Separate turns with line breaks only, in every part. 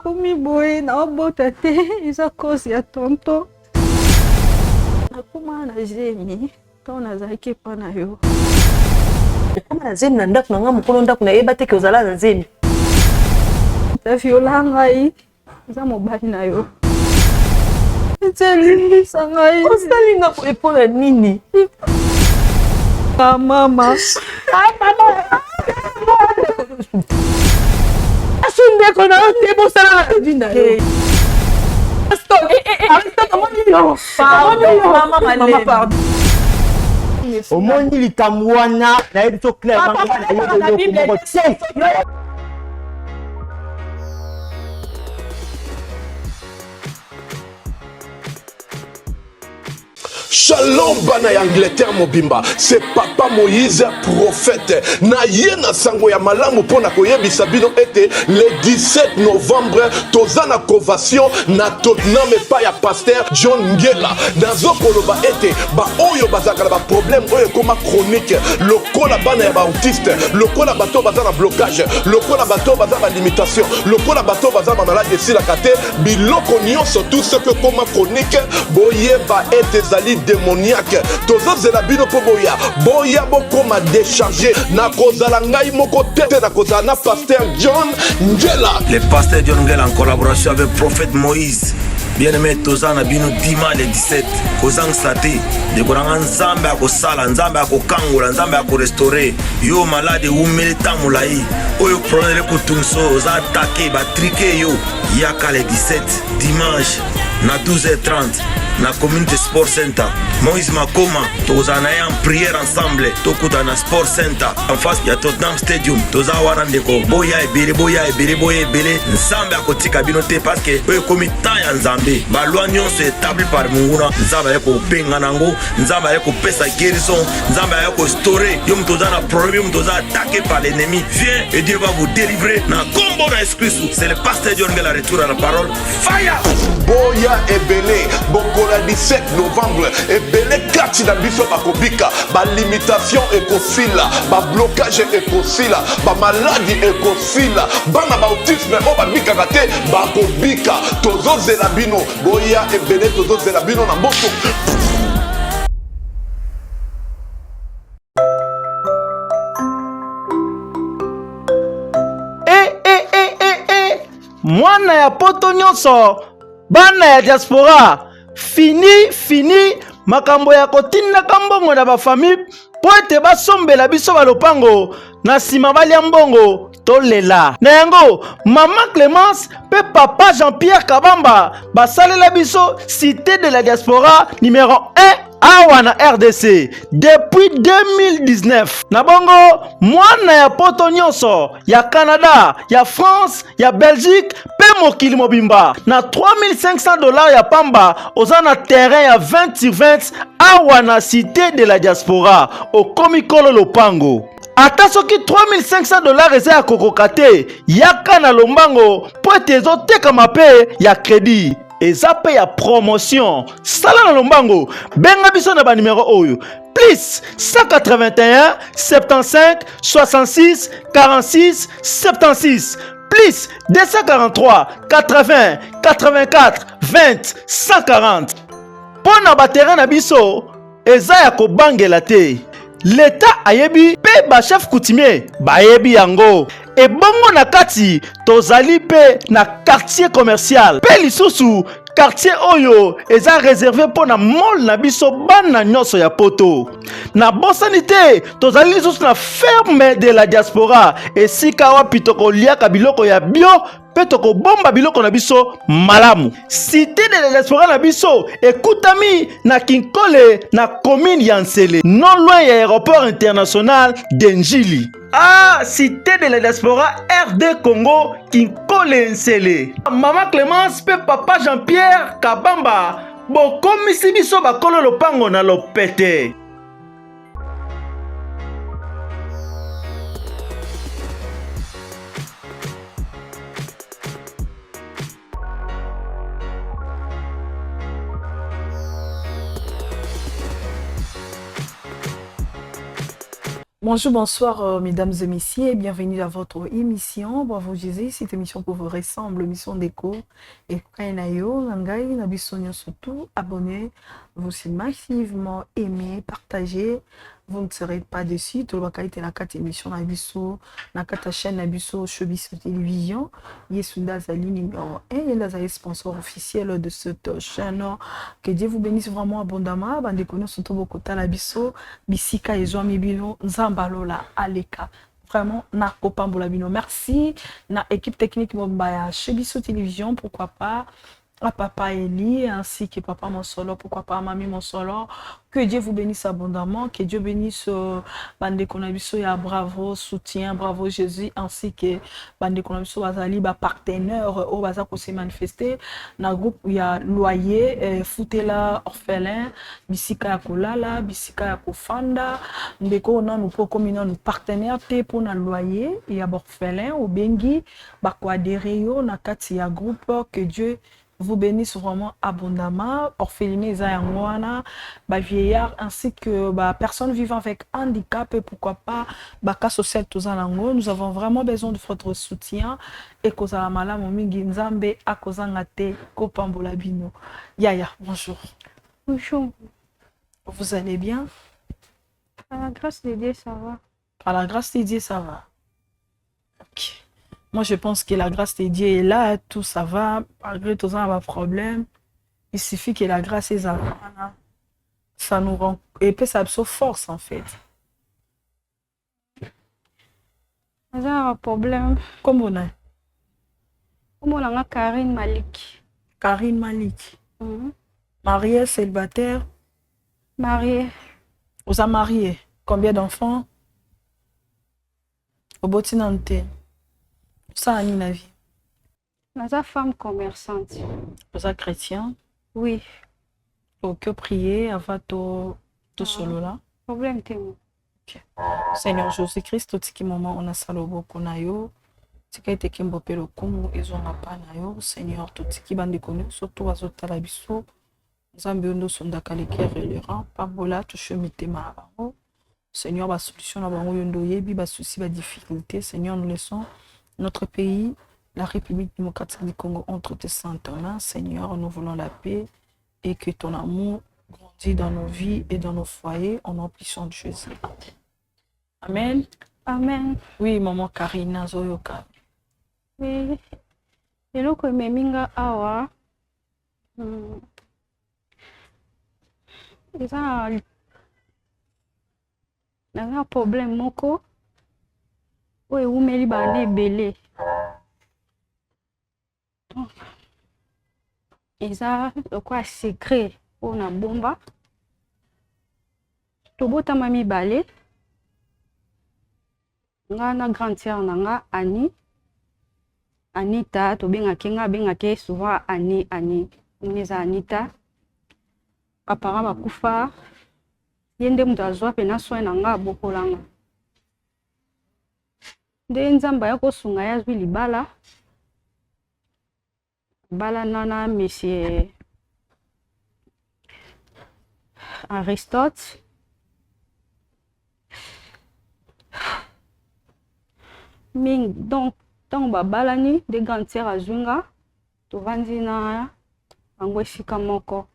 nakomi boye naobota te eza cause ya tonton nakoma na zemi to nazalaki epa na yo
nakoma na zemi na ndako na nga mokolo ndako nayeba te ke ozala na zemi
taviola ngai eza mobali na yo etelisa ngai
osalinga epona nini
mama
asundeko na te bosala na dina yo
omoni likambo wana nayebi so clair
Shalom bana ya Angleterre mobimba, c'est papa Moïse prophète. Na yena sango ya malamu pona koyebisa bino ete le 17 novembre tozana convention na Tottenham pa ya pasteur John Ngela. Nazo koloba ete ba oyo bazakala ba problème oyo koma chronique, lokola bana ya ba autiste, lokola bato bazana blocage, lokola bato bazana limitation, lokola bato bazana maladie sila kate, biloko nyonso tout ce que koma chronique boyeba ete zali démoniaque tozozela bino po boya bokoma déchargé na kozala ngai moko tete na kozala na pasteur John Ngela.
Le pasteur John Ngela en collaboration avec prophète Moïse. Bien-aimé tozana bino dimanche le 17 kozang sate de koranga nzambe akosala nzambe akokangola nzambe akorestaurer yo malade umele tamulai oyo problème kutungso oza attaqué ba triqué yo yaka le 17 dimanche na 12h30 na community sport center Moïse Makoma tozana en prière ensemble tokuta na sport center en face ya Tottenham Stadium toza wana ndeko boya ebele nzambe akotika bino te parce que oyo komi temps ya nzambe balwa nyonso établi par munguna nzambe ayeko benga nango nzambe ayeko pesa guérison nzambe ayeko restaurer yo mtoza na problème mtoza attaqué par l'ennemi viens et Dieu va vous délivrer na combo na exclusive c'est le pasteur John Ngela retour à la parole fire
boya ebele bokola 17 novembre ebele kati na biso bakobika ba limitation ekosila ba blocage ekosila ba maladie ekosila bana ba autisme o babikaka te bakobika tozozela bino boya ebele tozozela bino na mboso.
Mwana ya poto nyonso bana ya diaspora fini makambo ya kotindaka mbongo na bafamille po ete basombela biso balopango na nsima balia mbongo tolela na yango mama Clémence pe papa Jean-Pierre Kabamba basalela biso cité de la diaspora numéro 1 awa na RDC depuis 2019 na bongo mwana ya poto nyonso ya Canada ya France ya Belgique pe mokili mobimba na $3500 ya pamba oza na terrain ya 20/20 awa na cité de la diaspora au komikolo lopango ata soki $3500 eza ya kokoka te yaka na lombango po ete ezotekama pe ya crédit eza pe ya promotion sala na lombango benga biso na banimero oyo plus 181 75 66 46 76 plus 243 80 84 20 140 mpo na baterrain na biso eza ya kobangela te l'État ayebi pe ba chef coutumier bayebi yango ebongo na kati tozali pe na quartier commercial pe lisusu quartier oyo eza réservé pour na mall na biso bana nyonso ya poto na bosani te tozali lisusu na ferme de la diaspora esika wapi tokoliaka biloko ya bio pe tokobomba biloko na biso malamu cité de la diaspora na biso ekutami na Kinkole na commune ya Nsele non loin ya aéroport international d'Enjili. Ah, cité de la diaspora RD Congo Kinkole Nsele. Mama Clémence pe papa Jean-Pierre Kabamba bokomisi biso bakolo lopango na lopete.
Bonjour, bonsoir, mesdames et messieurs, bienvenue à votre émission. Bravo Jésus, cette émission pour vous ressemble, émission d'écho. Et quand surtout, abonnez-vous massivement, aimez, partagez. Vous ne serez pas déçus. Tout le monde na quatre émissions na biso, na quatre chaîne na biso, Showbiz Télévision. Yesunda Zali numéro 1, et là est sponsor officiel de cette chaîne. Que Dieu vous bénisse vraiment abondamment. Bande connaît surtout beaucoup ta la biso, bisika et zoami bino, nzambalola aleka. Vraiment na kopambola bino. Merci na équipe technique Mobaya Showbiz Télévision, pourquoi pas. À papa Eli ainsi que papa Monsolo, pourquoi pas mamie Monsolo. Que Dieu vous bénisse abondamment, que Dieu bénisse Bande Konabiso, ya bravo soutien, bravo Jésus, ainsi que Bande Konabiso Bazali, partenaire au Baza qui s'est manifesté. Dans le groupe, il y a loyer, Foutela, orphelin, Bisika Yakolala, Bisika Yakofanda, Ndeko, nous pouvons combiner nos partenaires pour le loyer, il y a orphelin, au Bengi, Bakwadereyo, Nakati, il y a groupe, que Dieu vous bénisse vraiment abondamment. Orphelinés, Zayangwana, vieillards, ainsi que personnes vivant avec handicap et pourquoi pas cas social tous en ango. Nous avons vraiment besoin de votre soutien et kozala malamu mingi nzambe akozanga te kopambola bino. Yaya, bonjour.
Bonjour.
Vous allez bien?
Par la grâce de Dieu, ça va.
Par la grâce de Dieu, ça va. Ok. Moi, je pense que la grâce de Dieu est là, tout ça va, malgré tout ça, pas de problème. Il suffit que la grâce est là. Ça nous rend... Et puis, ça absorbe force, en fait.
Il y a un problème.
Comment on a?
Comment on a Karine Malik?
Karine Malik. Mariée, célibataire?
Mariée.
Vous êtes mariée? Combien d'enfants? Au Botinante? Ça a une vie.
Nous sommes femme commerçante.
Vous êtes chrétien?
Oui.
Pour que prier avant tout solo là?
Problème témoin.
Ok. Seigneur Jésus-Christ, tout ce qui moment on a salobo konayo, ce qui a été kimbopé le kumu ils ont pas nayo. Seigneur, tout ce qui bande connu, surtout à zotalabiso, zambiondo sonda kalekere le rang, pambola tout chemite marabo. Seigneur, ba solution na bango yondo yebi ba souci ba difficulté. Seigneur, nous laissons notre pays, la République démocratique du Congo, entre tes saintes mains. Seigneur, nous voulons la paix et que ton amour grandisse dans nos vies et dans nos foyers, en emplissant de Jésus. Amen.
Amen.
Oui, maman Karina Zoyoka.
Oui. Et là, quand meminga awa, il y a un problème moko. Oui, vous m'avez dit belé. Et ça, le quoi secret on a bomba. Tout beau mami balé. Nga na grande sœur nanga Annie. Anita, to benga ke souvent Annie. Neza Anita. Papa ba kufa. Yende mtu azwa pena soin nanga bokolanga. Nde nzamba ya kosunga ya zwi libala bala nana monsieur Aristote ming donc babala ni de grande sœur azwinga tovandi na bango esika moko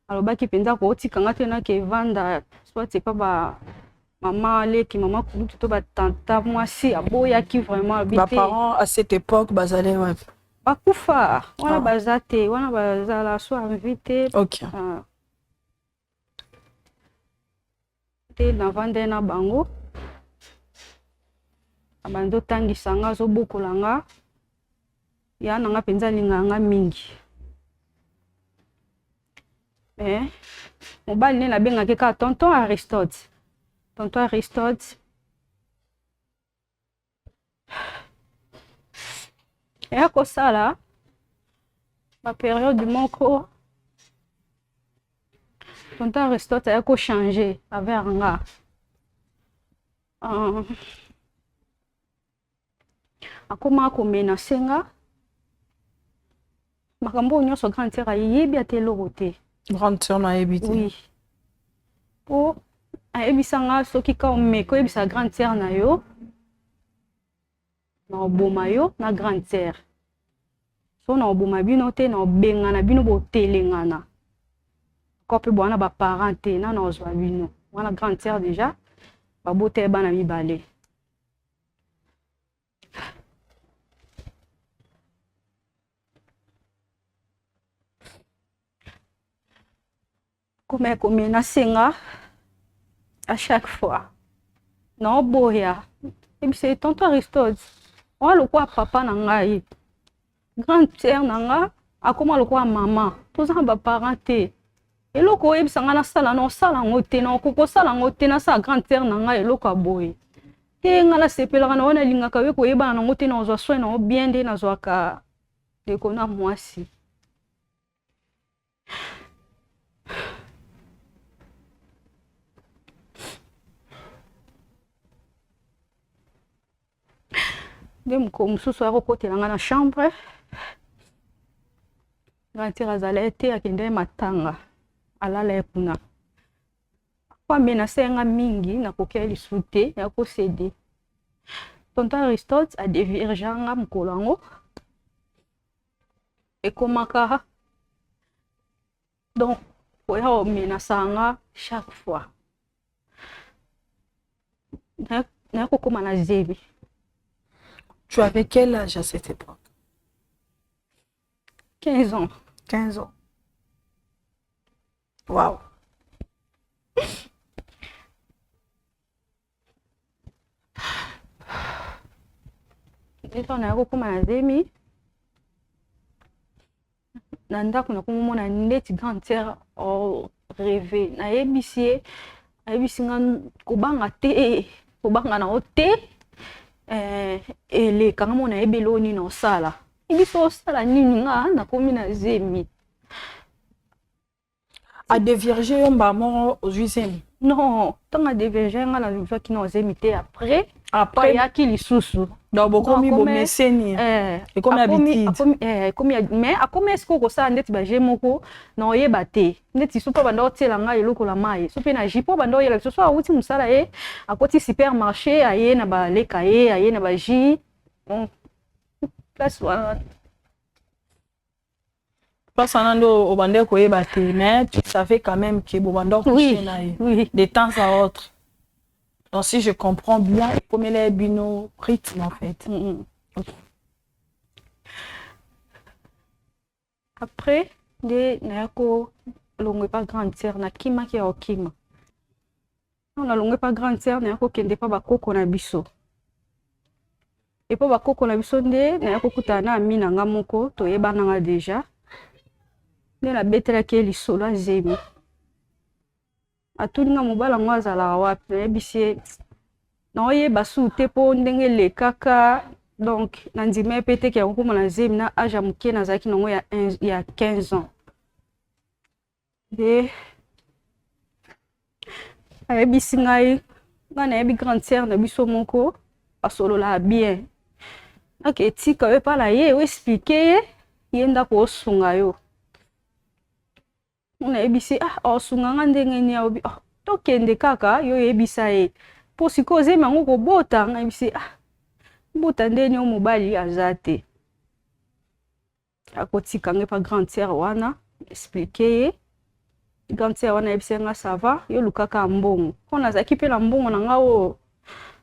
alobaki penza kotikanga te na ke vanda soit pas maman leki maman kutu to ba tanta mwasi aboyaki vraiment
Mes parents à cette époque bazalé ouais.
Bakufa wana bazate wana bazala so invité.
OK. Te
na vande na bango abando tangisanga zo bokolanga ya nanga penza linganga mingi. Mobali ne na benga ke ka tonton Aristote. Tonton Aristote. Et à cause ça là, ma période du moko, tonton Aristote a changé avec nga. Akoma ko menacer nga. Makambo nyonso grande sœur yebi ateloro te.
Grande sœur na yebite.
Oui. Po ayebisanga soki ka omeka oyebisa grande sœur na yo na oboma yo na grande sœur so na oboma bino te na obengana bino botelengana ko pe bwana ba parent te na ozwa bino wana grande sœur déjà babote bana mibale comme na senga à chaque fois non boya et puis c'est tonton Aristote on le quoi papa na ngai grande sœur na nga akoma le quoi maman tous en ba parenté et loko e bisanga na sala no sala ngote na koko sala ngote na sa grande sœur na nga eloko aboye te nga la sepela na wana linga ka we ko yeba na ngote na ozwa soin na bien de na zwa ka de kona mwasi de mosusu akokotelanga na chambre grandeur azala ete akende matanga alala ye kuna kwambe nasenga mingi nakokia lisu te yakosede tonton Aristote adevirganga mokolo yango ekomaka donc oya omenasanga chaque fois nakokoma na zebi.
Tu avais quel âge à cette époque?
15 ans.
15 ans. Waouh.
On a recommandé à Zemi. Nanda kuna kumona ndeti grande sœur au rêver. Na ebisi nga kubanga te, kubanga na ote. Ele kanga mona ebeloni na osala. Ibiso osala nini nga na komi na Zemi.
A dévierger un maman aux huitièmes.
Non, tant à dévierger nga na l'uva qui na Zemi te après ya ki lisusu.
Donc beaucoup mi bo meseni. Et comme habitude.
Mais a comme est-ce que ça ndeti ba jemoko na oyeba te. Ndeti so pa bando tela nga eloko la mai. So pe na jipo bando yela so awuti musala e akoti supermarché aye na ba leka e aye na ba ji. Bon. Place wana.
Pas sanando au bande ko yeba te, mais tu savais quand même que bo bando coucher na e.
Oui.
De temps à autre. Donc si je comprends bien, comme les bino rythme en fait.
Okay. Après, de nako longwe pas grande sœur na kima ki okima. On a longwe pas grande sœur nako kende pa bakoko na biso. Et pa bakoko na biso nde nako kutana amina nga moko to yebana nga déjà. Ne la betela ke lisolo Zemi. Atuninga mobala ngo azala wapi na yebisi na oyeba su te po ndenge le kaka donc nandime pete ke ngoma na Zemi na age muke na zaki nango ya 15 ans de ayebisi ngai ngana yebi grande sœur na biso moko asolola bien ok tika we pala ye we expliquer ye ndako osunga yo. On a ebisi osunga nga ndenge ni obi tokende kaka yo yebisa e po sikoze mango ko bota nga ebisi bota ndeni o mobali azate akotika nge pa grande sœur wana expliquer grande sœur wana ebisi nga ça va yo lukaka mbongo on azaki pe la mbongo na nga o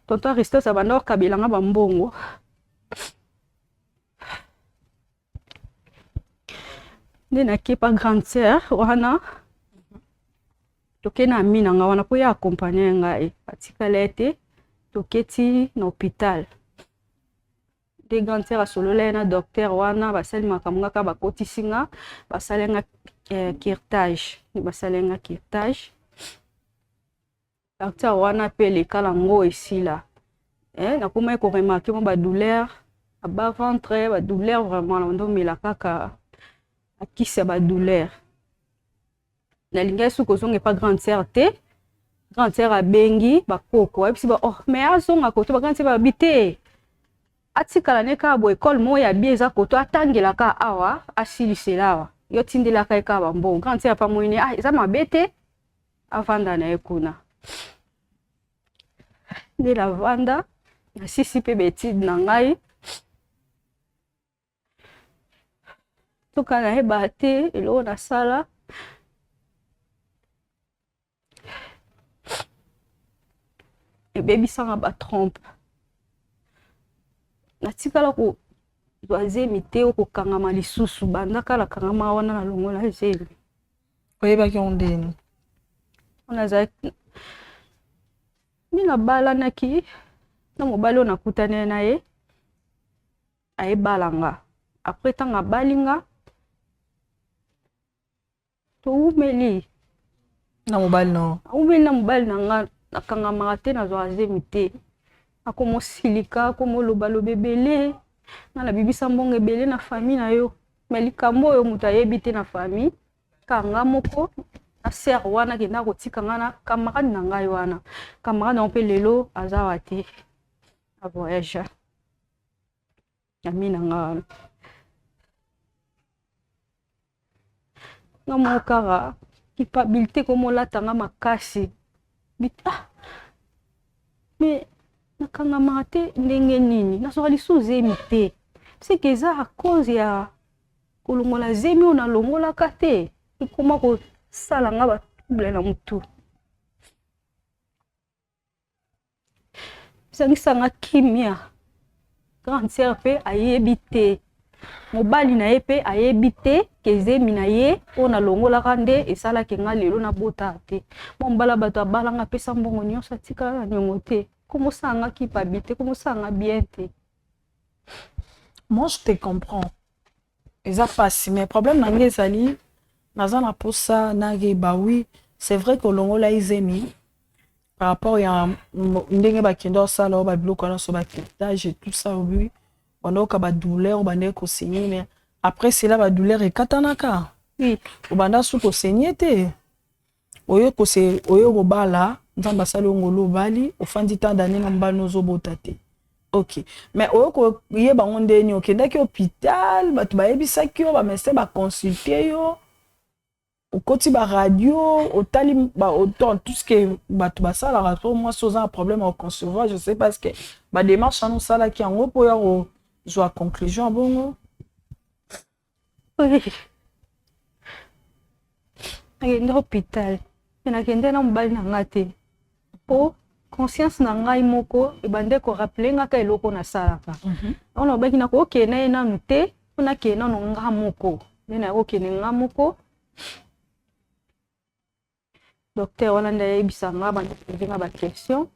tonton Aristote abanda kabela nga ba mbongo. Nena kipa grande sœur wana toke na amina nga wana po ya accompagner ngai atikala ete toketi na hôpital de grande sœur asolola na docteur wana basali makambo ngaka bakotisi nga basalenga curtage basalenga curtage docteur wana pe lekala ngo esila nakoma ko remarquer mo ba douleur à bas ventre ba douleur vraiment ndo mela kaka akisa ba douleur na linga suko zonge pas grande sœur te grande sœur abengi bakoko ebisi ba mais azonga koto ba grande sœur babite atikala neka bo école mo ya bieza koto atangela ka awa asilisela awa yo tindela ka eka ba mbongo grande sœur pa moine eza mabete avanda na ekuna nde navanda nasisi mpe betide na ngai toka nayeba te eloko nasala ebebisanga batrompe natikala kozwa zemi te okokangama lisusu banda kala kangama wana na longola zemi
oyebaki yango ndeni
onazalaki mi nabalanaki na mobali oyo nakutani na ye ayebalanga apres ntango abalinga toumeli
na mobali no
aumeli na mobali na nga nakangamaka te nazwaka zemi te akomosilika akomolobaloba ebele nga nabibisa mbongo ebele na famille na yo me likambo oyo moto ayebi te na famille kanga moko na ser wana kenda kotika nga na camarade na ngai wana camarade yango mpe lelo aza wa te avoyage ami na nga wana nga moko kaka culpabilité komolatanga makasi me nakangamaka te ndenge nini nazoka lisusu zemi te seke eza a cause ya kolongola zemi oyo nalongolaka te ekoma kosala nga batrouble na motu esangisanga kimia grande sœur mpe ayebi te mobali na ye mpe ayebi te ke zemi na ye oyo nalongolaka nde esalaki nga lelo nabota te mo mbala bato abalanga apesa mbongo nyonso atikala na niongo te komosanga kipabi te komosanga bien te.
Moi je te comprends eza pasi mais problème na ngai ezali naza na posa nayeba oui c'est vrai kolongola izemi par rapport ya ndenge bakende osala oyo babiloko wana so baketage et tout ça oui bandoka badouleur obandeki kosenye mais après cela badouleur ekatanaka
oui
obanda su kosenye te oyo kobala nzambe asali yo ngolo obali ofandi tant d'année na mobali ozobota te ok mais oyo koyeba ngo ndeni okendaki hôpital bato bayebisaki yo bamese baconsulte yo okoti baradio otali autant tout ce que bato basalaka so moi so oza un problème à concevoir je sais parce que badémarche wana osalaki yango mpo ya kozwa conclusion bongo
oui nakende hôpital me nakende na mobali na nga te mpo conscience na ngai moko ebande korappele nga ka eloko nasalaka on obaki nakokende ye nanu te mpo nakende nano nga moko nde nakokende nga moko docteur wana nde ayebisa nga bandekovinga baquestion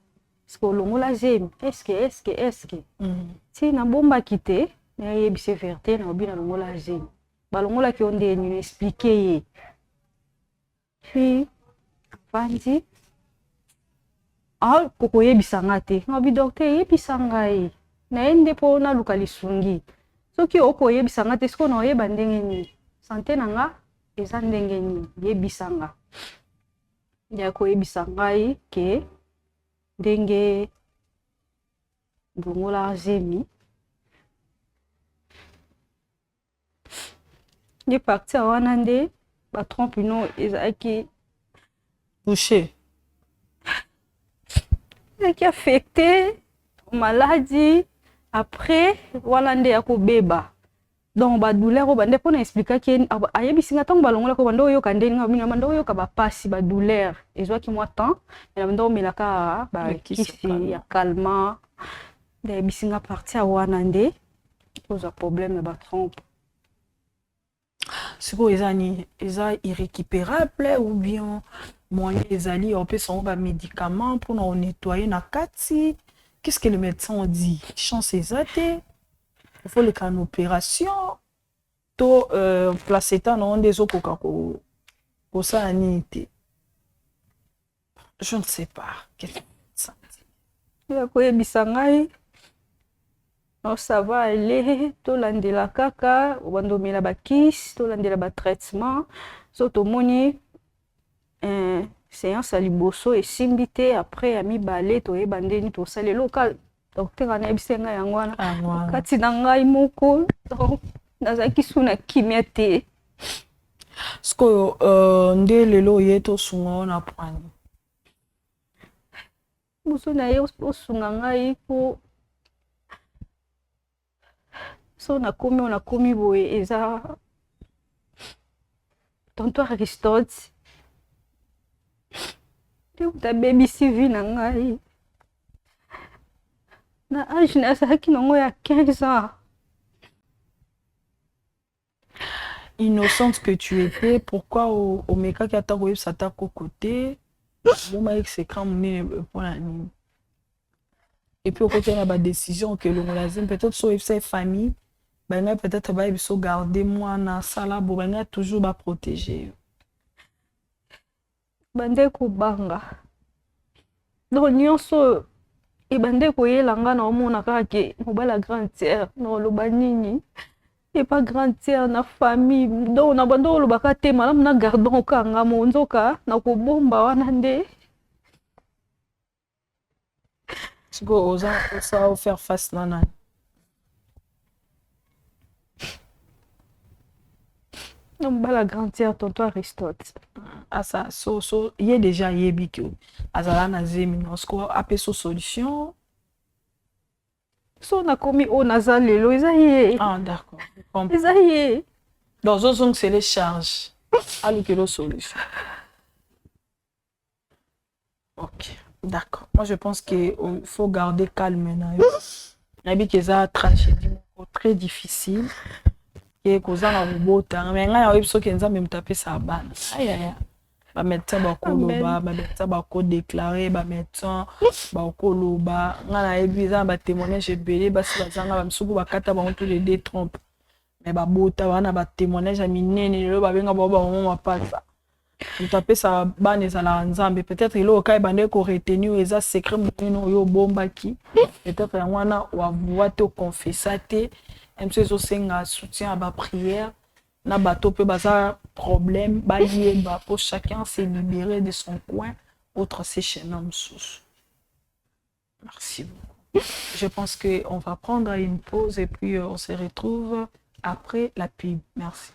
eske olongola zemi eske ti nabombaki te nayebisa vérité na obi nalongola zemi balongolaki yo ndeni na explike ye puis avandi kokoyebisa nga te ngabi docteur yebisa ngai naye nde mpo naluka lisungi soki okoyebisa nga te siko na oyeba ndenge nini sante na nga eza ndenge nini yebisa nga ya koyebisa ngai ke ndenge longola zemi nde partir wana nde batrompe no ezalaki
touché
ezalaki affecté maladie après wana nde ya kobeba donc badouleur oyo bande mpo na explikaki ayebisinga ntango balongolaka bande oyoka ndeni nga bino bande oyoka bapasi badouleur ezwaki mwa temps na bande omelaka bakisi ya calmant nde ayebisinga parti ya wana nde kozwa problème na batrompe
sikoyo eza nini eza irrécupérable ou bien moyen ezali opesa yango bamédicament mpona onettoyer na kati qu'est-ce que le médecin dit chance eza te il faut leka na opération to placenta na ngo nde ezokoka kosala nini te je ne sais pas
ya koyebisa ngai osava ale tolandela kaka obandomela bakisi tolandela batraitement so tomoni séance ya liboso esimbi te après ya mibale toyeba ndeni tosala eloka docteur anayebisa ngai yango wana kati na ngai moko nazalaki su na kimia te
sikoyo nde lelo oye tosunga o na pwani
busu na ye osunga ngai po so nakomi boye eza tonton Aristote nde utabebisi vi na ngai na age nazalaki nango ya 15 ans.
Innocente que tu étais, pourquoi au meka qui a ta sata côté bon ma ex écran pour la nuit. Et puis au côté il y a la décision que le molazim peut-être sur sa famille ben peut-être ba biso garder moi na sala bo ben toujours ba protéger.
Bande ko banga. Donc nyonso e bande ko yelanga na omona kaka ke mobala grande sœur no lo banini. Et pas grandir na famille donc na bando lo baka te malam na gardon kanga monzoka na ko bomba wana nde
go osa faire face nana
non bala grandir tonton Aristote
asa so il est déjà yebi que azala na zemi nosko apé so solution.
So nakomi o naza lelo eza ye.
Ah d'accord.
Eza ye.
Dans ozong c'est les charges. Allô que la solution. OK, d'accord. Moi je pense qu'il faut garder calme na yo. Nabi que ça tragédie très difficile et koza na bota mais nga ya biso kenza même taper sa bana. Aïe aïe. Ba médecin ba koloba, ba médecin ba ko déclarer, ba médecin ba koloba, nga na ebiza ba témoignage belé ba si bazanga ba msuku ba kata ba tous les deux trompe. Mais ba bota wana ba témoignage a minene le ba benga ba maman pasa. Tu tapes sa bana ezala nzambe peut-être ilo kai bande ko retenir eza secret mukino yo bomba ki. Peut-être wana wa voir te confesser te, msezo senga soutien à ba prière. Na bateau peut bazar problème bailler pour chacun se libérer de son coin autre c'est chez nous. Merci beaucoup. Je pense que on va prendre une pause et puis on se retrouve après la pub. Merci.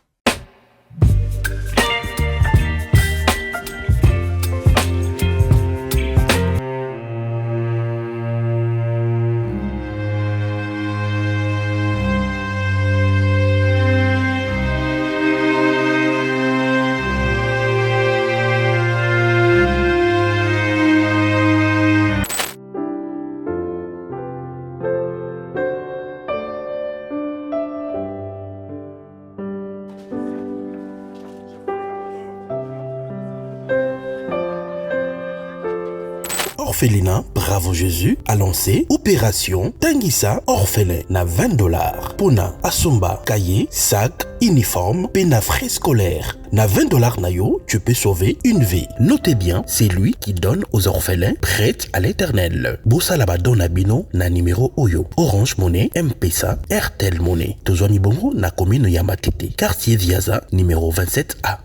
Orphelinat Bravo Jésus a lancé Opération Tanguissa Orphelin na $20. Pona Asomba, cahier, sac, uniforme, pena frais scolaire. Na $20 nayo, tu peux sauver une vie. Notez bien, c'est lui qui donne aux orphelins prêts à l'éternel. Bossa Labadon Nabino na numéro Oyo. Orange Monnaie, M-Pesa, Airtel Monnaie. Tozwani Bongo na commune Yamatete. Quartier Viaza, numéro 27A.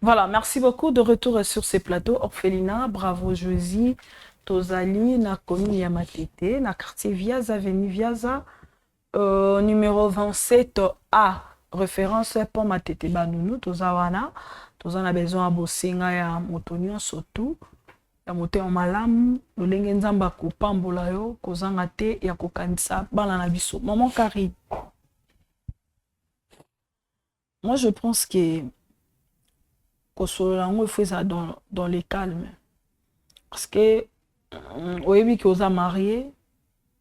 Voilà, merci beaucoup de retour sur ces plateaux. Orphelinat, bravo Josie, Tozali, na commune Yamatete, na quartier Viaza, avenue Viaza, numéro 27A, référence pour Matete Banounou, Tozawana, Tozana besoin à Bosenga ya Motonio surtout, ya moté en malam, Lolenge Nzamba Kopambola yo, Kozanga te ya kokanisa bana na biso. Maman Karine. Moi je pense que il faut ça dans les calmes. Parce que, au début, qu'ils ont marié,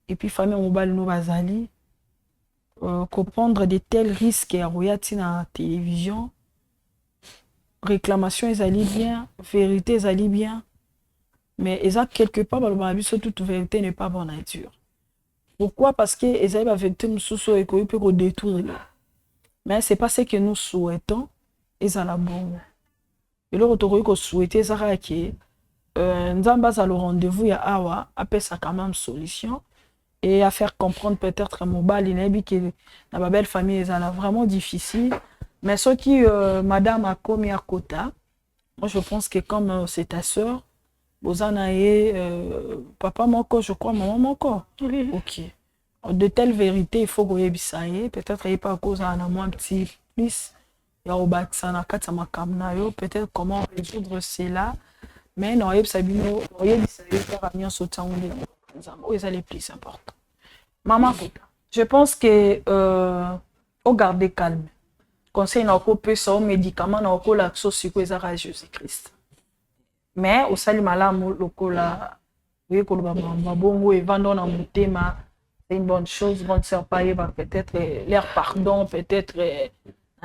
et puis, famille, on va nous bazali, comprendre de tels risques à regarder dans la télévision, réclamation, ils allaient bien, vérité, ils allaient bien, mais ils ont quelque part, toute vérité n'est pas bonne nature. Pourquoi? Parce qu'ils avaient la vérité, nous souhaitons et qu'on peut détruire. Mais ce n'est pas ce que nous souhaitons, ils ont la bonne. Et le retour que souhaiter ça que Nzamba a le rendez-vous ya awa après ça quand même solution et à faire comprendre peut-être mobile inébi que la belle famille est vraiment difficile mais ce qui madame a commis à Kota, moi je pense que comme c'est ta sœur bozana et papa moko je crois maman moko OK de telles vérités il faut que vous peut-être il pas cause à un petit plus peut-être comment résoudre cela mais non c'est les plus important. Maman je pense que au garder calme conseil na ko pesa au médicament na ko la sosiko ezara Jésus-Christ mais au sali malamu lokola oui ko ba bongo et vendre na mutema c'est une bonne chose bonne sœur paye va peut-être leur pardon peut-être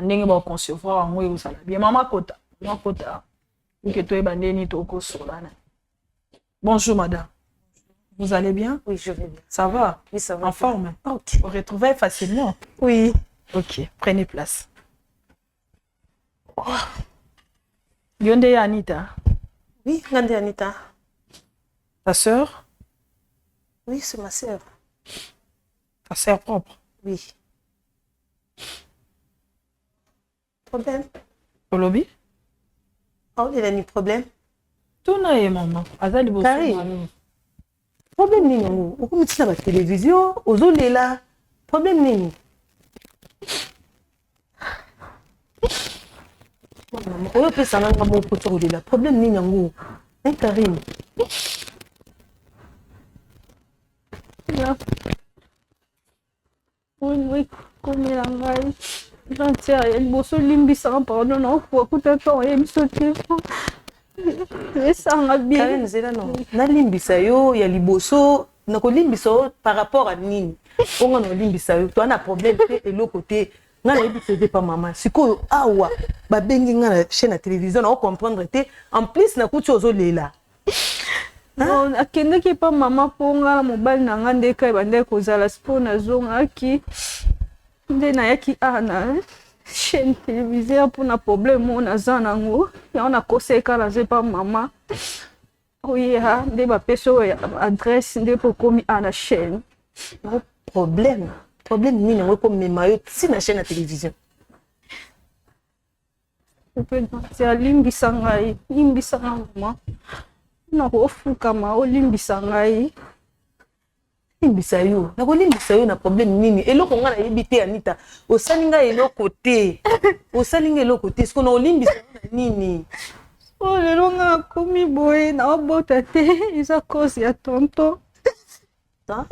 ndenge ba concevoir en oui ça bien maman kota que toi bandeni toko solana. Bonjour madame. Vous allez bien?
Oui, je vais bien.
Ça va?
Oui, ça va.
En forme?
OK.
Vous retrouvez facilement?
Oui.
OK, prenez place. Oh. Yonde Anita.
Oui, Ngande Anita.
Ta sœur?
Oui, c'est ma sœur.
Ta sœur propre?
Oui. Problème?
Au lobby?
Oh, il y a un problème.
Tout n'a pas maman. Azali bosso.
Problème nini ngo? Okumitsina ba télévision, ozolela. Problème nini? Maman, oyo pesa nanga mo poto olela. Problème nini ngo? Hein Karine?
Oui, comme il a envoyé. Il bosse limbisa pardon non pour écouter ton et sauter. Ça va bien.
Karine zela non. Na limbisa yo ya liboso na ko limbisa par rapport à nini? On a limbisa yo. Tu as un problème et l'autre côté. Nga na yebisede pas maman. Siko awa ba bengi nga na chaîne à télévision on comprendre te en plus na kutu ozolela.
Non, akende ki pa maman ponga mobile na nga ndeka bande kozala sport na zonga ki nde na yaki ana chaîne télévisée pour na problème on a zanango ya on a koseka la zepa maman oui ha nde ba peso adresse nde pour komi ana chaîne
Problème nini ngo comme mayo si na chaîne à télévision.
C'est à limbisa ngai maman na ko fukama o limbisa ngai
limbisa yo na ko limbisa yo na problème nini eloko nga na yebite Anita osalinga eloko te osalinga eloko te siko na olimbisa na nini
oh lelo nga komi boye na obota te isa cause ya tonton
ha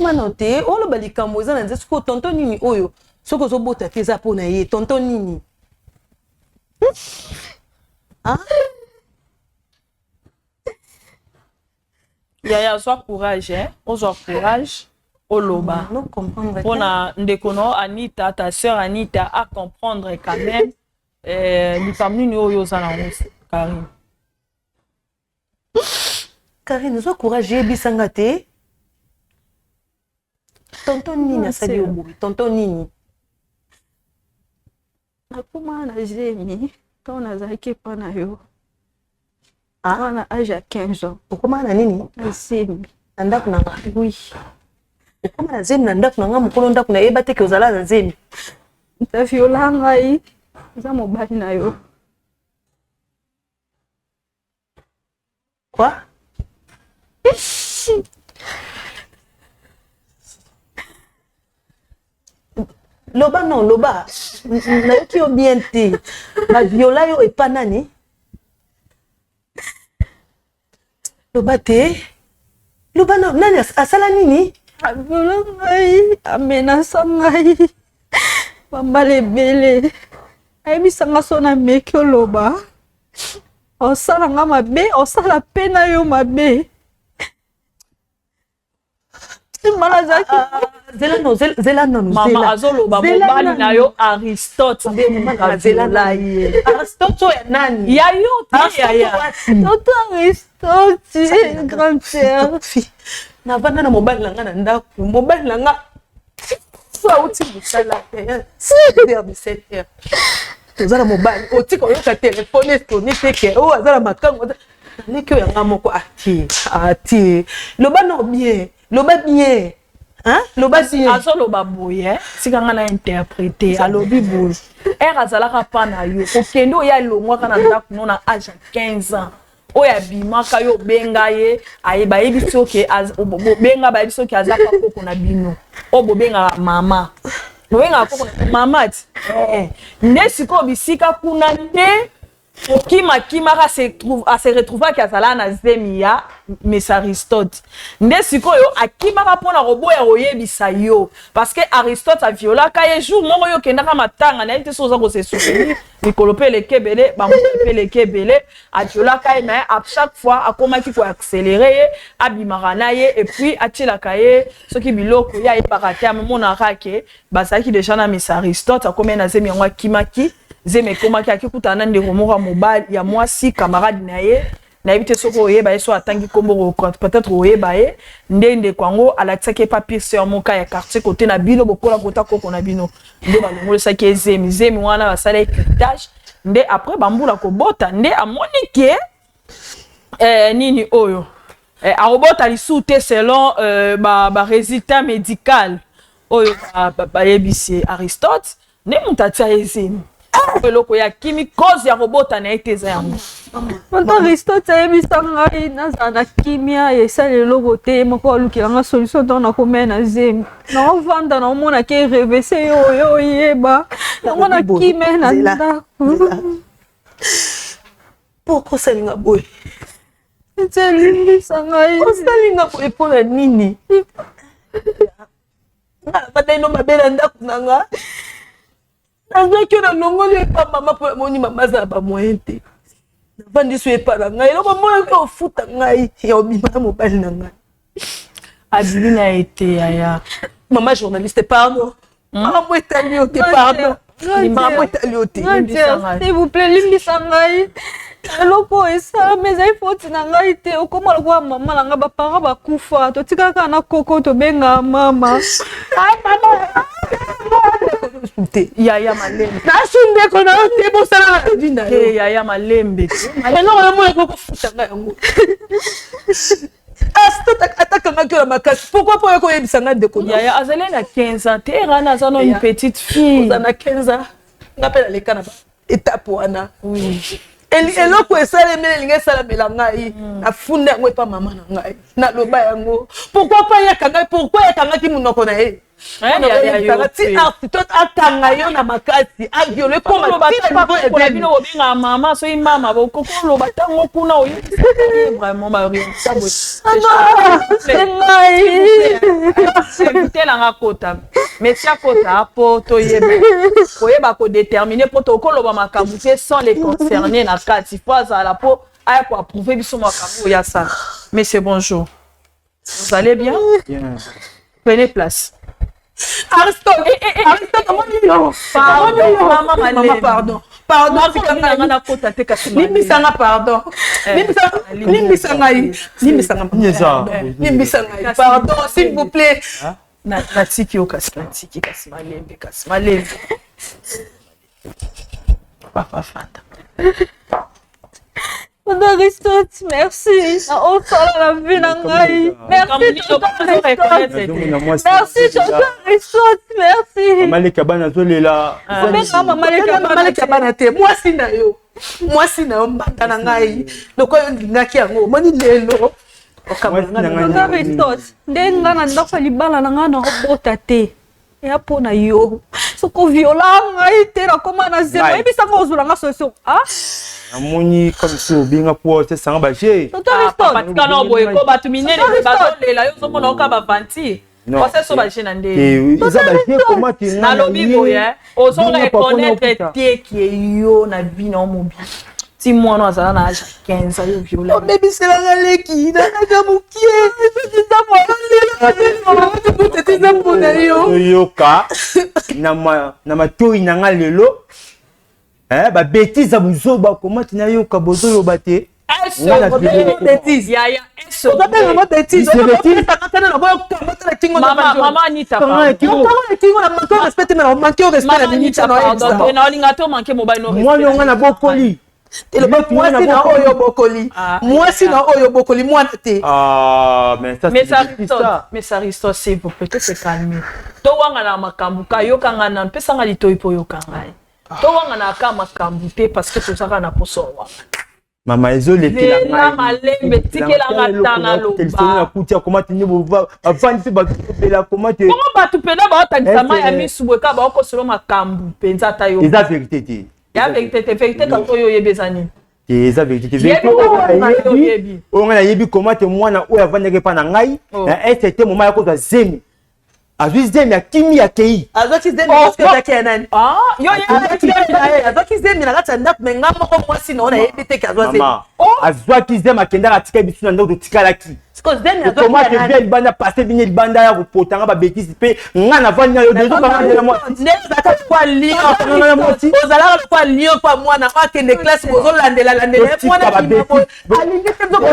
manote olo balikambo eza na nze siko tonton nini oyo soko zo bota te za pona ye tonton nini ah
Yaya sois courage hein on soit courage au loba
non comprendre
on a ndekono Anita ta sœur Anita à comprendre quand même ni famille oyo za na
Karine sois courage yebisanga te tonton nini asali oboyi tonton nini
nakoma na jemi quand nazalaki pa na yo on a âge à 15 ans
okoma na nini
na zemi
na ndako nanga
oui
okoma na zemi na ndako na nga mokolo ndako na yeba te ke ozala na zemi
ta viola ngai eza mobali na yo
quoi loba non loba nayoki yo bien te baviola yo epa nani loba te loba nani asala nini
aviola ngai amenasa ngai bambala ebele ayebisanga so na meki oloba osala nga mabe osala pe na yo mabe simana zaki
zela nanu
mama azoloba mobali na yo Aristote nde
zela ye Aristote ya nani
ya yo te yaya
toto Aristote grand père
navanda na mobali na nga na ndako mobali na nga auti mosala te 7h toza na mobali otika oyoka telefone toni teke oyo aza na makango leki oyo yanga moko ati loba no bien loba bien loba bien
azoloba boye sika nga na interprété alobi boye ere azalaka mpa na yo okende oyo alongwaka na ndako no na age ya 15 ans oyo abimaka yo obenga ye bayebi soki bobenga bayebi soki azaka koko na bino oyo bobengaka mama bobengaka koko na mama ti nde sikoyo bisika kuna nde okima se retrouvaki azala na zemi ya Miss Aristote nde sikoyo akimaka mpona koboya koyebisa yo parce que Aristote aviolaka ye jour moko yo kendaka matanga na ye te so oza kose souvenir mikolo mpe eleke ebele bango mpe eleke ebele aviolaka ye na ye à chaque fois akomaki koaccéléré ye abimaka na ye et puis atielaka ye soki biloko ye ayebaka te amonaka ke bazalaki déjà na Miss Aristote akomi na zemi yango akimaki zemi ekomaki akikutana ndeko moko ya mobali ya mwasi camarade na ye nayebi te soki oyeba ye so atangi kombo peut-être oyeba ye nde ndeko yango alatisaki papier seur moka ya quartier côté na bino bokola kota koko na bino nde balongolesaki ye zemi wana basala écritage nde après bambula kobota nde amoni ke nini oyo akobota lisusu te selon résultat médical oyo bayebisi Aristote nde moto atia ye zemi eloko ya kimi cause ya kobota na ye te eza yango
mpona Aristote ayebisa ngai nazala na kimia esala eloko te moko alukelanga solution ntango nakomea na zemi naovanda naomonaki erevese yo oyo oyeba yango na kimia na ndako
poko osalinga boye
eti elimbisa ngai
osalinga boye mpona nini badaino mabe na ndako na nga nazaki na longoli epa mama mpo namoni mama azala bamoyen te navandi so epa na ngai eloko monaki ofuta ngai ya obima na mobali na ngai
abimi na ye te yaya
mama journaliste pardon mama etali yo te pardon mama etali yo te
s'il vous plaît limbisa ngai eloko esalama ezali foti na ngai te okoma lokola mama na ngai baparent bakufa totikaka na koko tobenga mama
yaya malembe
nasundeko na yo te bosala na vi na yo
yaya malembe te
eloko namona kokofuta ngai yango atakangaki na makasi pourquoi mpo yokoyebisa ngai ndeko
yaya azali na 15 ans te erana aza na une petite fille
oza na 15 ans nga mpe naleka na étape wana eloko esalemi elingi esalamela ngai nafunda yango epa mama na ngai naloba yango pourquoi yakangaki monoko na ye ti Aristote atanga yo na makasi aviole
bino bobengaka mama soki mama bokokoloba ntango kuna oyebisa vraiment bariontelanga kota mesi akota apo koyeba kodétermine mpo tokoloba makambo te sans les concerner na kati po azala po aya koapprouve biso makambo oyo asala mais c'est bonjour vous allez bien prenez place
Aristote, pardon. Limbisanga pardon. Limbisanga pardon, s'il vous plaît.
Natiki yo kasi malembe. Papa fata.
Tonton Aristote, merci. Na osala la vie na ngai. Merci tonton Aristote. Merci tonton Aristote, merci.
Maman Kabana zolela.
Maman
Kabana te. Mwasi na yo mbanda na ngai. Loko yo ngaki yango. Moni lelo.
Tonton Aristote, nde nga na ndako libala na nga na robota te. Ya pona yo. Soko viola ngai te na koma na zema. Ebisa ko ozula nga solution. Ah?
Amoni comme ça binga pour c'est ça ba j'ai.
Tonton Aristote,
patika na boye ko batu minene bazolela yo zomona oka bavanti. Parce so ba jena nde.
Ils ont comment tu
na lobi boye. Ozo reconnaître tie qui yo na vie na mobi. Si moi no azala na âge 15 yo viola.
Baby c'est la galeki na kamukie. C'est ça moi.
Yoka na matoi na nga lelo. Ba bêtise à buzo ba comment tu na yoka bozo yo baté.
Bêtise.
Ya ya.
Eso. Ça fait vraiment bêtise.
Maman Anita.
Respecte mais manquer au respect la minute na
pardon. Na lingato manquer mobile no.
Moi yo nga na bokoli.
Mwasi na oyo bokoli mwana te.
Ah, mais ça
mais ça reste s'il vous plaît, se calmer. To wanga na makambu ka yo kanga na pesa nga litoi po yo kanga. To wanga na ka makambu te parce que to saka na posowa.
Mama ezole
te la malembe tikela ngatana lo ba.
Kutia comment tu ne va avant tu ba pela comment tu.
Comment ba tu pena ba otangisa ya misubwe ka ba ko solo makambu penza ta yo.
Eza vérité te.
Ya vérité quand yo yebezani.
Eza vérité vérité. On a yebi comment te mwana oya vaneke pa na ngai na c'était moment ya ko za zemi. Azwi zemi ya kimi ya kei.
Azwi zemi parce que zaki nani?
Ah, yo
azwi zemi na kata ndap menga moko mwasi na ona yebi te kazo zemi.
Azwi zemi akenda katika bisu na ndo tikalaki.
Parce que zemi azwi
comment te bien banda passer bini banda ya kopotanga ba bêtise pe nga na vanya yo dezo ba ngana moi.
Neza ka kwa lio ozala kwa lio kwa mwana akende classe bozo landela mwana alingi te zo ko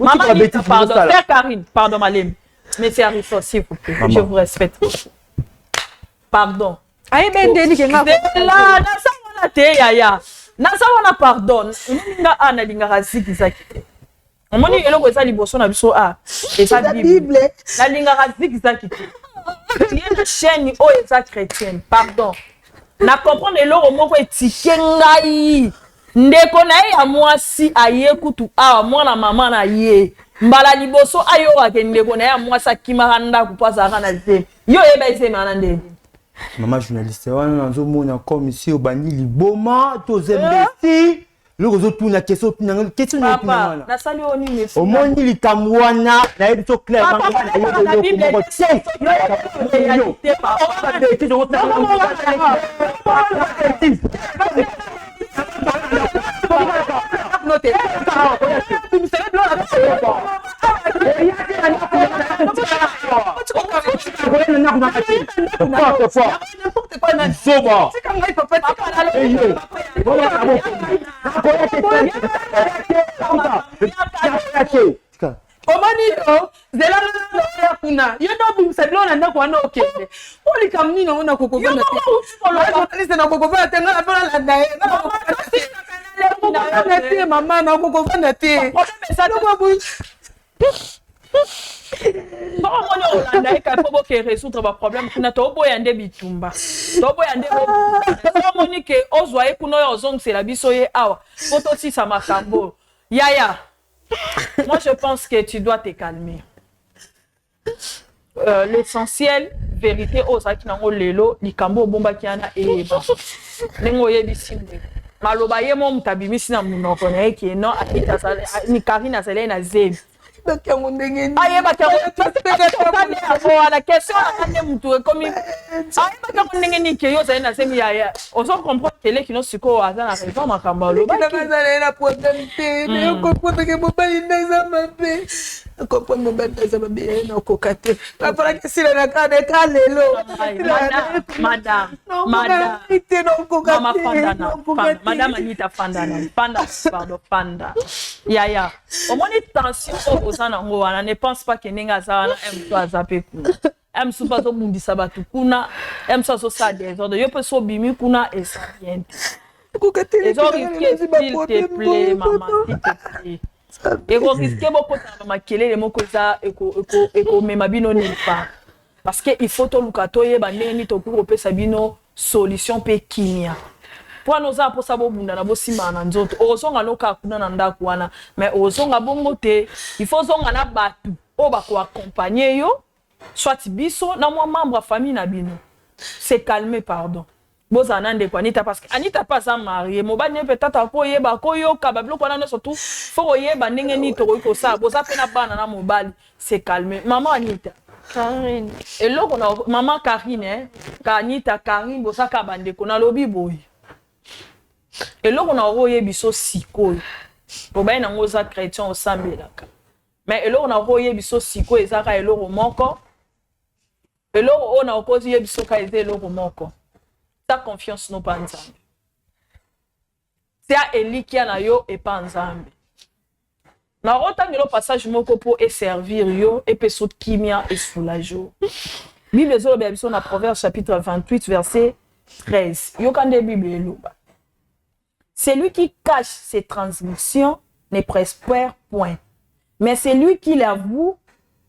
Maman, pardon, Père Karine, pardon, Malem. Mais c'est Aristote, s'il vous plaît. Je vous respecte. Pardon.
Aïe, ben, Denis, qui est là.
Nasa te yaya. Nasa wana pardon. Nga ana linga zigzag. Omoni eloko eza liboso na biso a. Eza Bible. Na linga zigzag. Tu es chaîne o eza chrétienne. Pardon. Na comprendre eloko moko etike ngai. Ndeko na ya mwasi aye kutu awa mwana mama na ye mbala liboso ayo ake ndeko na ya mwasi akimaka ndako pasa kana ze yo yeba isema na ndenge
mama journaliste wana nzo mona comme ici obandi liboma to zembesi loko zo tuna question na
papa na sali oni merci
omoni likamwana na yebi so clair
na
Omanito, zela na kuna. Yo no bimsablo na ndako wana okende. Oli kamni na ona kokova na te. Yo na kokova te ngala pala la ndaye. Na te mama na kokova na te.
Comment on Holanda est capable de résoudre le problème kuna to boyande bitumba. To boyande moni ke ozwaye kuno yo zong c'est la biso ye awa. Photo si ça makambo. Yaya. Moi je pense que tu dois te calmer. L'essentiel vérité ozaki nango lelo likambo bomba kiana e ba. Nengo yebisimbe. Maloba ye mo mutabimisi na munoko na yeke no akita sala ni Karina sala na zebi.
La question
Madame Anita Fanda. Yaya. Au moins, tension. Ne pense pas que Nenga Zana aime toi zapper. Em so pas bundisa batu kuna, em so ça désordre. Yo peux so bimi kuna et ça vient. Et donc s'il te plaît maman, s'il te plaît. Et vous risquez beaucoup de maquiller les mots que ça et mema bino n'est pas. Parce que il faut to lukatoye bandeni to pour sabino solution pe kimia. Pour nous a pour ça bunda na bosima na nzoto. Ozonga loka kuna na ndaku wana, mais ozonga bongo te, il faut zonga na batu o ba ko accompagner yo, soit biso na moi membre de famille na bino. C'est calmer pardon. Bozanande kwa Anita parce que Anita pas sa mariée, mo ba ne peut-être ko yeba ko yo ka ba bloko na surtout faut yeba ndenge ni to ko sa boza pe na bana na mobali, c'est calmer. Maman Anita
Karine.
et là on a maman Karine hein, ka Anita Karine boza ka bande ko na lobi boy. Et là on a royé biso siko. Bo ba na ngoza chrétien au sambelaka. Mais et là on a royé biso siko ezaka eloko moko. Et là on a opposé biso ka eloko moko. Ta confiance no pas nzambe. C'est à Eli qui a yo et pas nzambe. Na otangelo passage moko pour et servir yo et peso kimia et soulager. Bible zo be biso na Proverbe chapitre 28 verset 13. Yo kande Bible eloba. Celui qui cache ses transgressions ne prospère point. Mais celui qui l'avoue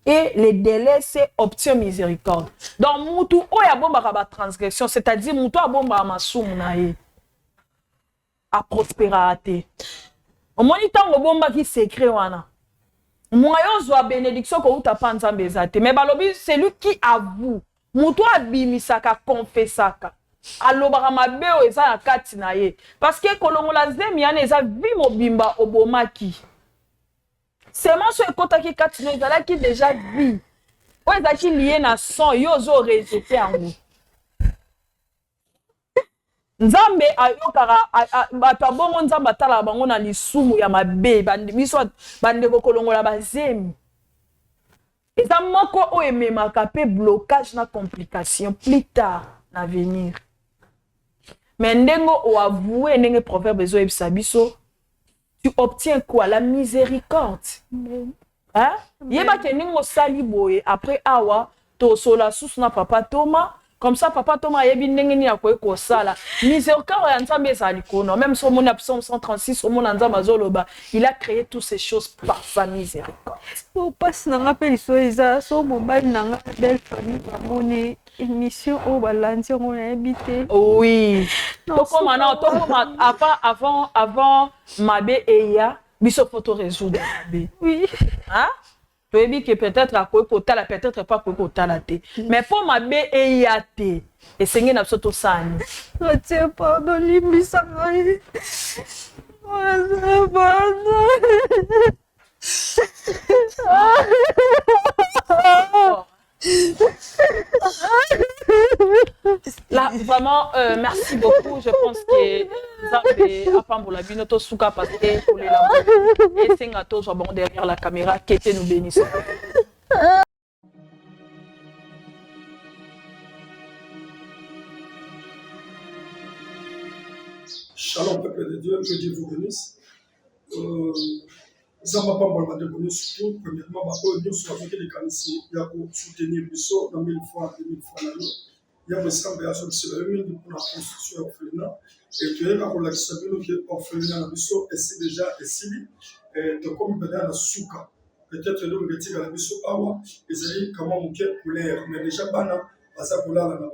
et les délaisse obtient miséricorde. Donc, mutu oya bomba ba transgression, c'est-à-dire mutu a bomba masumu na ye. A prospérité. Au moins tant bomba qui secret wana. Moyo zo bénédiction ko uta panza mbezate. Mais balobi celui qui avoue, mutu abimisaka confessaka. Alobara mabeo eza na kati na ye. Parce que kolongola zemi yana eza vi mobimba obomaki. C'est moi ce côté qui katino ezala qui déjà vie. O ezala qui lié na sang yo zo rejeté en nous. Nzambe ayokara bato abongo nzambe atala bango na lisumu ya mabe biso bande kolongola bazemi. Eza moko o ememaka pe blocage na complication plus tard na venir. Mais ndengo o avoué ndenge proverbe zo ebisa biso. Tu obtiens quoi? La miséricorde. Hein? Yeba keningo sali boye après awa to sola sous na papa Thomas comme ça papa Thomas yebi ndenge ni akoye ko sala miséricorde ya nzambe ezali kono même sur mon Psaume 136 au mon nzambe zoloba il a créé toutes ces choses par sa miséricorde.
O passe na rappel so eza so mobile na belle famille bamoni émission au balance on a habité.
Oui. Donc maintenant avant mabe eya biso photo résoudre mabe.
Oui.
Hein? Tu as dit que peut-être à quoi kotala peut-être pas quoi kotala te. Mais pour mabe eya te et sengé na soto sani.
Retiens pardon limbisa ngai.
Là, vraiment, merci beaucoup. Je pense que Zambé a pas pour la binoto souka parce que pour les lampes et Sengato soit bon derrière la caméra qui était nous bénissons.
Shalom, peuple de Dieu, que Dieu vous bénisse. Zamba Pambalma de bonus surtout, premièrement, nous sommes avec les canisiers, il y a pour soutenir le saut dans 1000 fois, 2000 fois l'année. Il y a des sambles à sortir de 1000 pour la construction orphelinat. Et tu es là pour la discipline qui est orphelinat dans le saut, et c'est déjà ici, et tu comme peut dans la souka. Peut-être l'homme qui est à la biso awa, et c'est comment on peut couleur, mais déjà bana, à sa couleur là bas.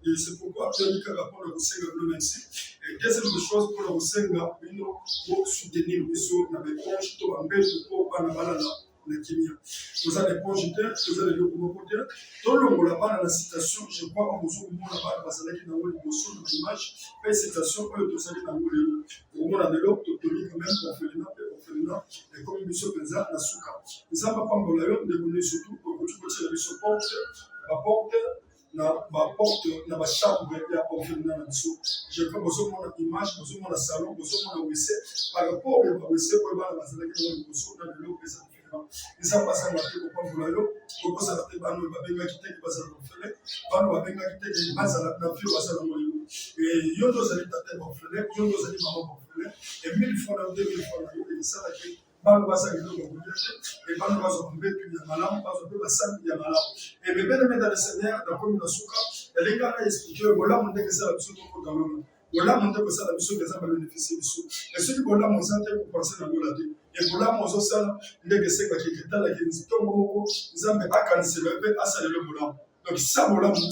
Et c'est pourquoi tu as dit que rapport le Seigneur le ici. Et deuxième chose pour le Seigneur, pour soutenir le saut dans les planches, tout en bête pour pas la balade. Vous avez des projecteurs, vous avez des locomoteurs. Tout le monde là-bas dans la citation, je crois qu'on vous ouvre là-bas parce qu'il y a une émotion dans l'image. Et citation, vous avez dans le au monde de l'autre, tout le monde orphelinat, et comme il se faisait à la souka. Nous avons pas de l'air de donner surtout pour que tu puisses aller sur porte, ma porte, ma chambre, et la orphelinat dans le saut. Je crois que vous avez une image, vous avez un salon, vous avez un WC. Par rapport au WC, vous avez un WC dans le lot. Ils sont passés à la télé pour prendre l'eau, pour que ça ne soit pas nous, babenga qui t'est passé à l'orphelin, pas nous, babenga qui t'est passé à la vie, passé à la moelle. Et yon dos allez tâter l'orphelin, yon dos allez maman orphelin, et 1000 fois dans 2000 fois dans l'eau, et ça, bango basali biloko kolia te et bango bazwa mbetu ya malamu bazwa mpe basali ya malamu et mes bien-aimés dans le Seigneur nakomi na suka elingi ana explique bolamu ndenge esala biso tokotamama bolamu ndenge esala biso eza babénéficie biso et soki bolamu eza te kopense na lola te et bolamu ozosala ndenge esekaki etalaki ntongo moko nzambe akanisela mpe asalelo bolamu donc sa bolamu